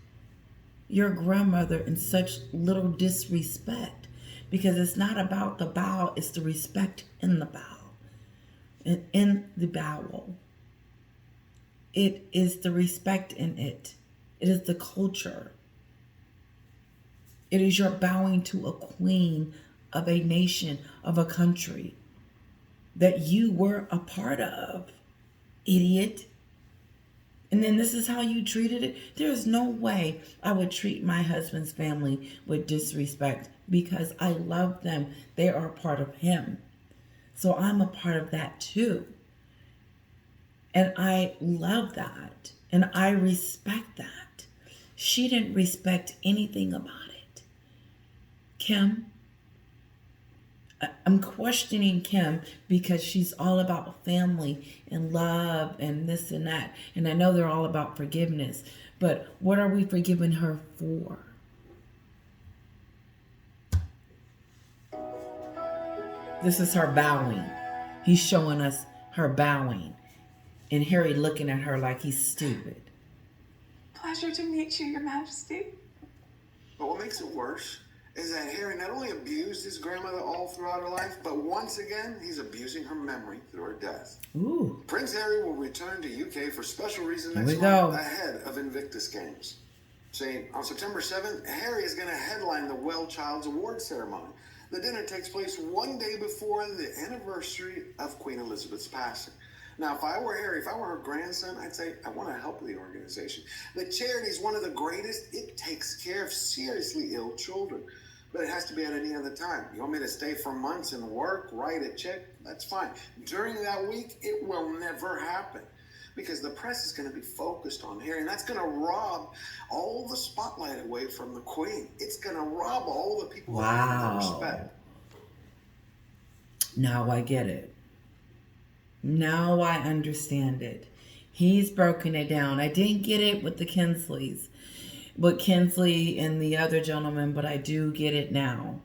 your grandmother in such little disrespect, because it's not about the bow, it's the respect in the bow and in the bowel. It is the respect in it. It is the culture. It is your bowing to a queen of a nation, of a country that you were a part of, idiot. And then this is how you treated it. There's no way I would treat my husband's family with disrespect, because I love them. They are a part of him. So I'm a part of that too. And I love that. And I respect that. She didn't respect anything about it. Kim, I'm questioning Kim because she's all about family and love and this and that. And I know they're all about forgiveness. But what are we forgiving her for? This is her bowing. He's showing us her bowing. And Harry looking at her like he's stupid. Pleasure to meet you, Your Majesty. But what makes it worse is that Harry not only abused his grandmother all throughout her life, but once again, he's abusing her memory through her death. Ooh. Prince Harry will return to UK for special reason Here next we month go. ahead of Invictus Games. See, on September 7th, Harry is going to headline the Well Child's Award ceremony. The dinner takes place one day before the anniversary of Queen Elizabeth's passing. Now, if I were Harry, if I were her grandson, I'd say, I want to help the organization. The charity is one of the greatest. It takes care of seriously ill children. But it has to be at any other time. You want me to stay for months and work, write a check? That's fine. During that week, it will never happen, because the press is going to be focused on Harry, and that's going to rob all the spotlight away from the Queen. It's going to rob all the people who have respect. Now I get it. Now I understand it. He's broken it down. I didn't get it with the Kinsleys, with Kinsley and the other gentleman, but I do get it now.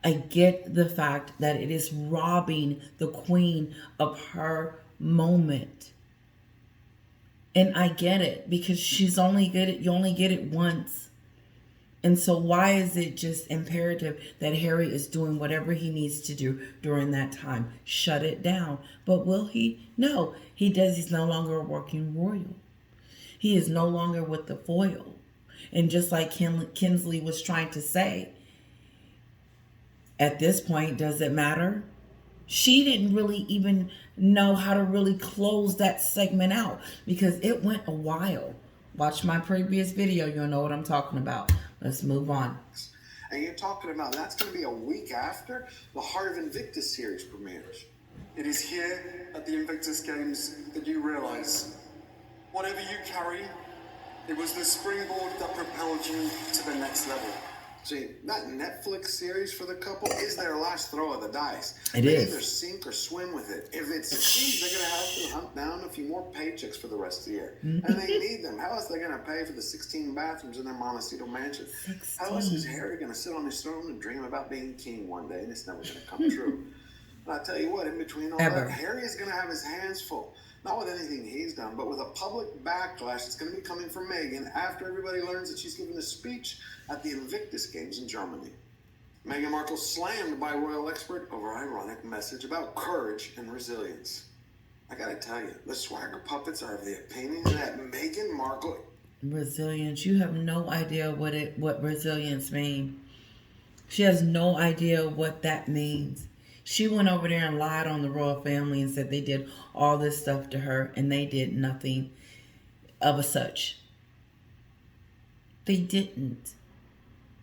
I get the fact that it is robbing the Queen of her moment. And I get it, because she's only get it, you only get it once. And so why is it just imperative that Harry is doing whatever he needs to do during that time? Shut it down. But will he? No, he does. He's no longer a working royal. He is no longer with the foil. And just like Kinsley was trying to say, at this point, does it matter? She didn't really even know how to really close that segment out, because it went a while. Watch my previous video, you'll know what I'm talking about. Let's move on. And you're talking about that's going to be a week after the Heart of Invictus series premieres. It is here at the Invictus Games that you realize whatever you carry, it was the springboard that propelled you to the next level. See, that Netflix series for the couple is their last throw of the dice. It They is. either sink or swim with it. If it succeeds, they're going to have to hunt down a few more paychecks for the rest of the year. And they need them. How else are they going to pay for the 16 bathrooms in their Montecito mansion? 16. How else is Harry going to sit on his throne and dream about being king one day, and it's never going to come true? But I tell you what, in between all that, Harry is going to have his hands full. Not with anything he's done, but with a public backlash that's going to be coming from Meghan after everybody learns that she's giving a speech at the Invictus Games in Germany. Meghan Markle slammed by royal expert over ironic message about courage and resilience. I gotta tell you, the swagger puppets are of the opinion that Meghan Markle... Resilience. You have no idea what resilience means. She has no idea what that means. She went over there and lied on the royal family and said they did all this stuff to her, and they did nothing of a such. They didn't.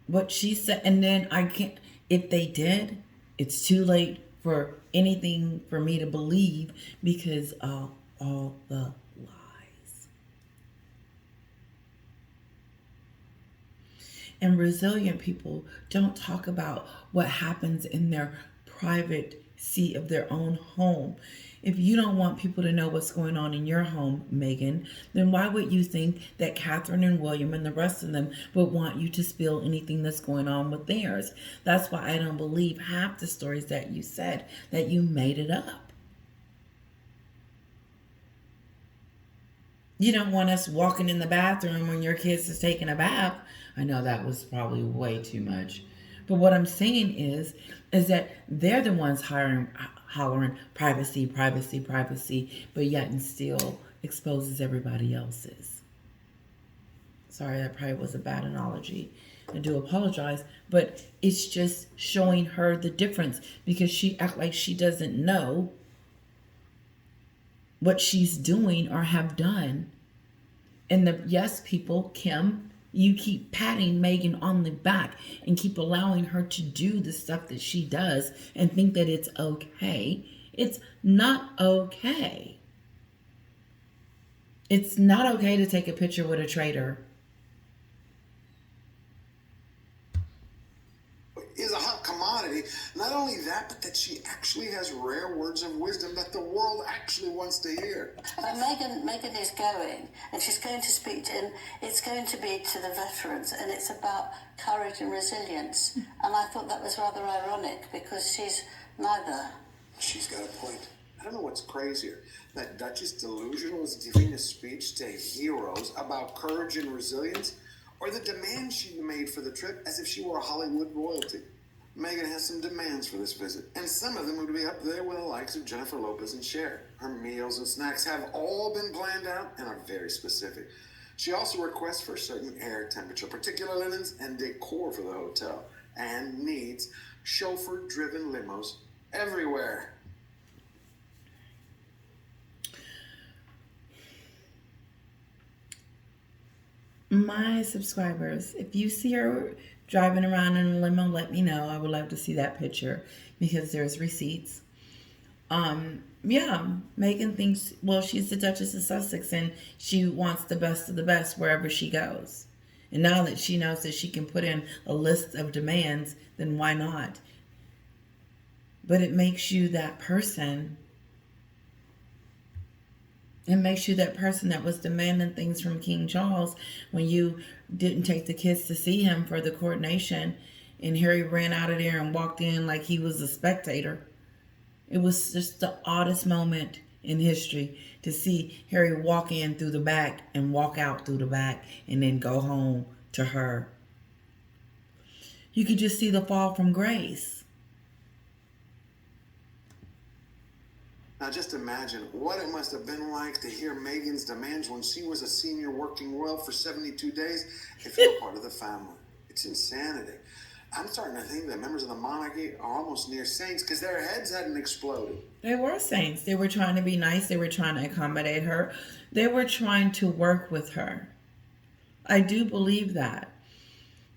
What she said, and then I can't, if they did, it's too late for anything for me to believe because of all the lies. And resilient people don't talk about what happens in their private seat of their own home. If you don't want people to know what's going on in your home, Meghan, then why would you think that Catherine and William and the rest of them would want you to spill anything that's going on with theirs? That's why I don't believe half the stories that you said, that you made it up. You don't want us walking in the bathroom when your kids is taking a bath. I know that was probably way too much. But what I'm saying is that they're the ones hollering privacy, privacy, privacy, but yet and still exposes everybody else's. Sorry, that probably was a bad analogy. I do apologize, but it's just showing her the difference because she act like she doesn't know what she's doing or have done. And the yes people, Kim, you keep patting Meghan on the back and keep allowing her to do the stuff that she does and think that it's okay. It's not okay. It's not okay to take a picture with a traitor. Is a hot commodity. Not only that, but that she actually has rare words of wisdom that the world actually wants to hear. But Meghan is going, and she's going to speak to, and it's going to be to the veterans, and it's about courage and resilience. And I thought that was rather ironic because she's neither. She's got a point. I don't know what's crazier, that Duchess Delusion was giving a speech to heroes about courage and resilience, or the demands she made for the trip as if she were a Hollywood royalty. Meghan has some demands for this visit, and some of them would be up there with the likes of Jennifer Lopez and Cher. Her meals and snacks have all been planned out and are very specific. She also requests for certain air temperature, particular linens, and decor for the hotel, and needs chauffeur-driven limos everywhere. My subscribers, if you see her driving around in a limo, let me know. I would love to see that picture because there's receipts. Yeah, Meghan thinks, well, she's the Duchess of Sussex and she wants the best of the best wherever she goes. And now that she knows that she can put in a list of demands, then why not? But it makes you that person. It makes you that person that was demanding things from King Charles when you didn't take the kids to see him for the coronation and Harry ran out of there and walked in like he was a spectator. It was just the oddest moment in history to see Harry walk in through the back and walk out through the back and then go home to her. You could just see the fall from grace. Now just imagine what it must have been like to hear Meghan's demands when she was a senior working royal for 72 days if you're part of the family. It's insanity. I'm starting to think that members of the monarchy are almost near saints because their heads hadn't exploded. They were saints. They were trying to be nice. They were trying to accommodate her. They were trying to work with her. I do believe that.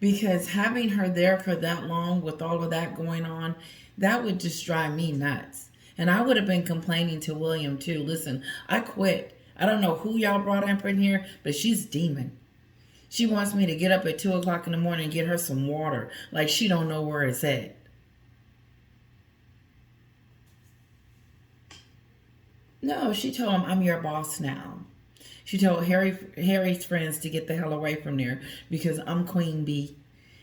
Because having her there for that long with all of that going on, that would just drive me nuts. And I would have been complaining to William too. Listen, I quit. I don't know who y'all brought up in here, but she's a demon. She wants me to get up at 2 o'clock in the morning and get her some water. Like she don't know where it's at. No, she told him, I'm your boss now. She told Harry's friends to get the hell away from there because I'm Queen Bee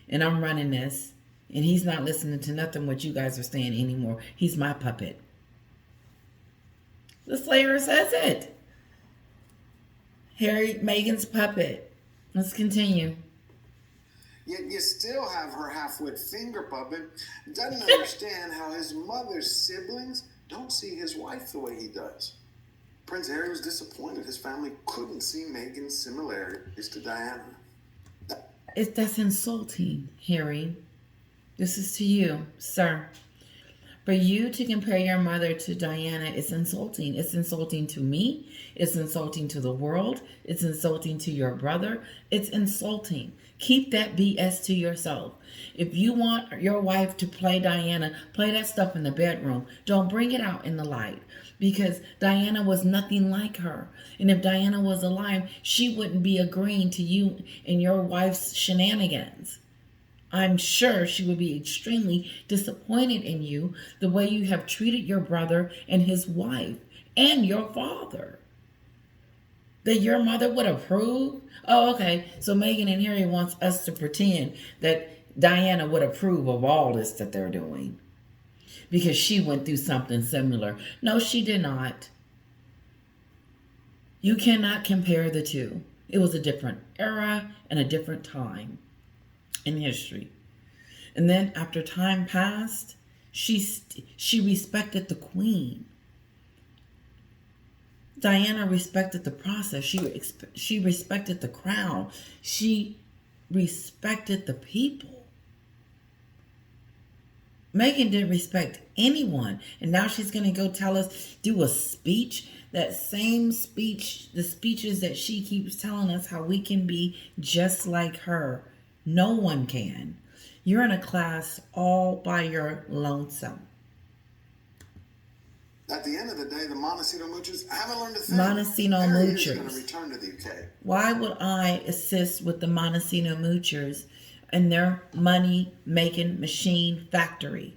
and I'm running this. And he's not listening to nothing what you guys are saying anymore. He's my puppet. The Slayer says it. Harry, Meghan's puppet. Let's continue. Yet you still have her half-wit finger puppet. Doesn't understand how his mother's siblings don't see his wife the way he does. Prince Harry was disappointed. His family couldn't see Meghan's similarities to Diana. That's insulting, Harry. This is to you, sir. For you to compare your mother to Diana is insulting. It's insulting to me. It's insulting to the world. It's insulting to your brother. It's insulting. Keep that BS to yourself. If you want your wife to play Diana, play that stuff in the bedroom. Don't bring it out in the light, because Diana was nothing like her. And if Diana was alive, she wouldn't be agreeing to you and your wife's shenanigans. I'm sure she would be extremely disappointed in you, the way you have treated your brother and his wife and your father. That your mother would approve? Oh, okay. So Meghan and Harry wants us to pretend that Diana would approve of all this that they're doing because she went through something similar. No, she did not. You cannot compare the two. It was a different era and a different time in history. And then after time passed, she respected the queen. Diana respected the process. She respected the crown. She respected the people. Meghan didn't respect anyone. And now she's going to go do a speech. That same speech, the speeches that she keeps telling us how we can be just like her. No one can. You're in a class all by your lonesome. At the end of the day, the Montesino Moochers haven't learned a thing. Montesino Harry is going Moochers. to return to the UK. Why would I assist with the Montesino Moochers and their money-making machine factory?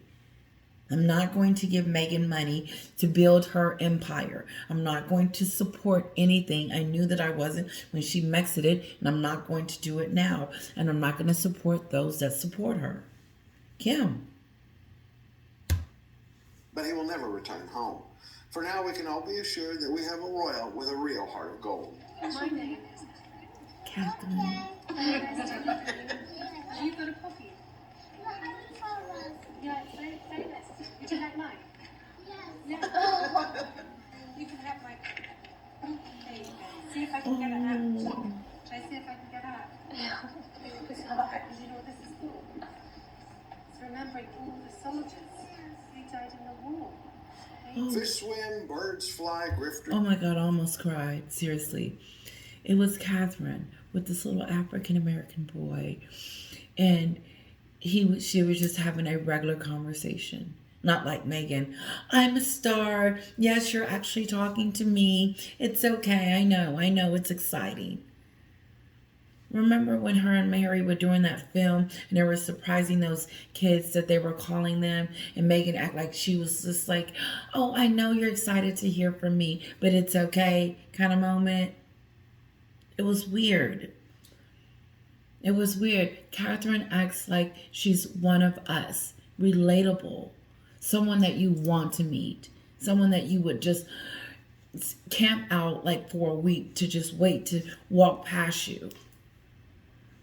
I'm not going to give Meghan money to build her empire. I'm not going to support anything. I knew that I wasn't when she exited, and I'm not going to do it now. And I'm not going to support those that support her. Kim. But he will never return home. For now, we can all be assured that we have a royal with a real heart of gold. My name is Catherine. You've got a puppy. Yeah, say this. Would you like mine? Yes. Yeah. You can have my puppy. There you go. See if I can get it out. Shall I see if I can get it out? It's hard. You know what this is for? It's remembering all the soldiers who died in the war. Fish swim, birds fly, grifters. Oh my God, I almost cried. Seriously. It was Catherine with this little African-American boy. And she was just having a regular conversation. Not like Meghan. I'm a star. Yes, you're actually talking to me. It's okay. I know. It's exciting. Remember when her and Mary were doing that film and they were surprising those kids that they were calling them, and Meghan acted like she was just like, oh, I know you're excited to hear from me, but it's okay kind of moment. It was weird. It was weird. Catherine acts like she's one of us, relatable, someone that you want to meet, someone that you would just camp out like for a week to just wait to walk past you.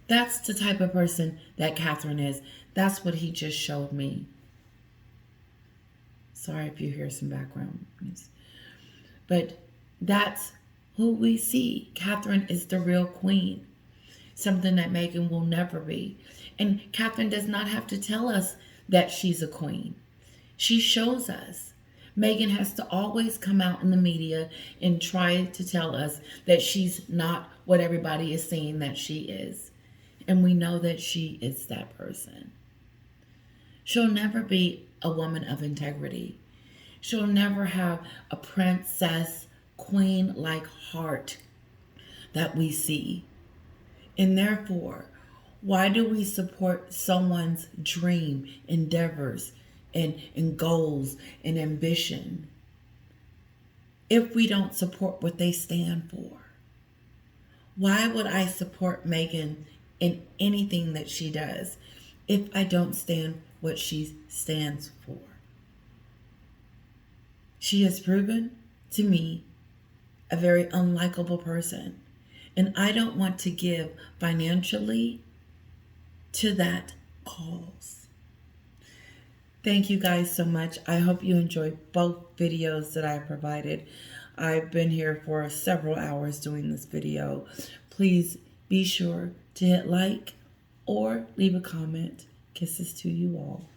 That's the type of person that Catherine is. That's what he just showed me. Sorry if you hear some background noise. But that's who we see. Catherine is the real queen. Something that Meghan will never be. And Catherine does not have to tell us that she's a queen. She shows us. Meghan has to always come out in the media and try to tell us that she's not what everybody is saying that she is. And we know that she is that person. She'll never be a woman of integrity. She'll never have a princess, queen-like heart that we see. And therefore, why do we support someone's dream, endeavors, and goals and ambition if we don't support what they stand for? Why would I support Meghan in anything that she does if I don't stand what she stands for? She has proven to me a very unlikable person, and I don't want to give financially to that cause. Thank you guys so much. I hope you enjoyed both videos that I provided. I've been here for several hours doing this video. Please be sure to hit like or leave a comment. Kisses to you all.